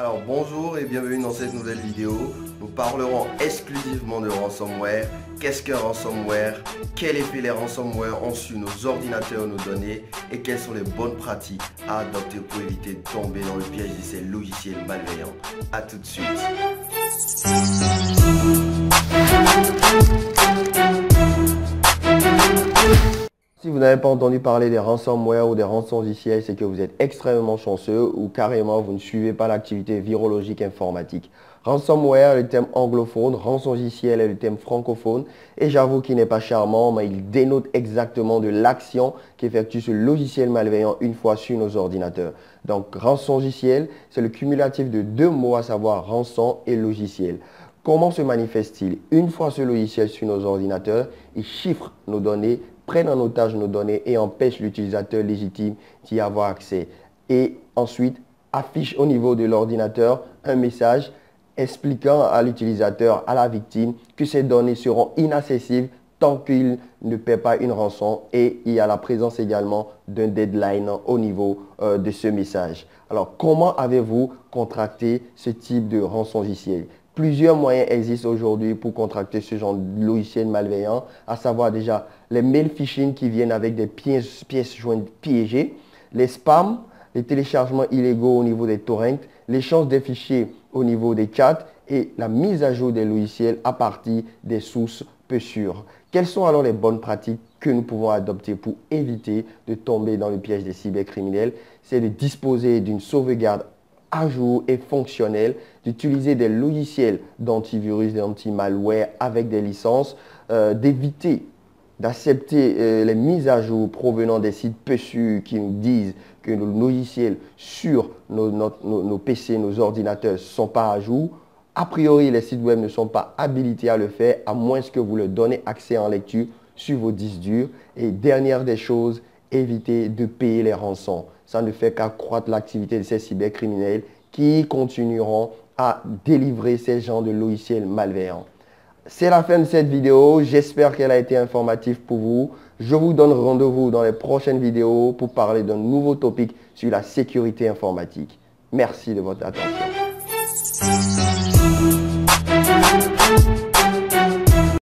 Alors bonjour et bienvenue dans cette nouvelle vidéo. Nous parlerons exclusivement de ransomware. Qu'est-ce qu'un ransomware? Quel effet les ransomware ont sur nos ordinateurs, nos données et quelles sont les bonnes pratiques à adopter pour éviter de tomber dans le piège de ces logiciels malveillants. A tout de suite. Si vous n'avez pas entendu parler des ransomware ou des rançongiciels, c'est que vous êtes extrêmement chanceux ou carrément vous ne suivez pas l'activité virologique informatique. Ransomware est le terme anglophone, rançongiciel est le terme francophone et j'avoue qu'il n'est pas charmant, mais il dénote exactement de l'action qu'effectue ce logiciel malveillant une fois sur nos ordinateurs. Donc rançongiciel, c'est le cumulatif de deux mots, à savoir rançon et logiciel. Comment se manifeste-t-il? Une fois ce logiciel sur nos ordinateurs, il chiffre nos données, prennent en otage nos données et empêchent l'utilisateur légitime d'y avoir accès. Et ensuite, affiche au niveau de l'ordinateur un message expliquant à l'utilisateur, à la victime, que ces données seront inaccessibles tant qu'il ne paie pas une rançon. Et il y a la présence également d'un deadline au niveau de ce message. Alors, comment avez-vous contracté ce type de rançongiciel? Plusieurs moyens existent aujourd'hui pour contracter ce genre de logiciel malveillant, à savoir déjà les mails phishing qui viennent avec des pièces jointes piégées, les spams, les téléchargements illégaux au niveau des torrents, l'échange des fichiers au niveau des chats et la mise à jour des logiciels à partir des sources peu sûres. Quelles sont alors les bonnes pratiques que nous pouvons adopter pour éviter de tomber dans le piège des cybercriminels? C'est de disposer d'une sauvegarde à jour et fonctionnel, d'utiliser des logiciels d'antivirus, d'anti-malware avec des licences, d'éviter d'accepter les mises à jour provenant des sites peu sûrs qui nous disent que nos logiciels sur nos PC, nos ordinateurs ne sont pas à jour. A priori, les sites web ne sont pas habilités à le faire, à moins que vous leur donnez accès en lecture sur vos disques durs. Et dernière des choses, évitez de payer les rançons. Ça ne fait qu'accroître l'activité de ces cybercriminels qui continueront à délivrer ces genres de logiciels malveillants. C'est la fin de cette vidéo. J'espère qu'elle a été informative pour vous. Je vous donne rendez-vous dans les prochaines vidéos pour parler d'un nouveau topic sur la sécurité informatique. Merci de votre attention.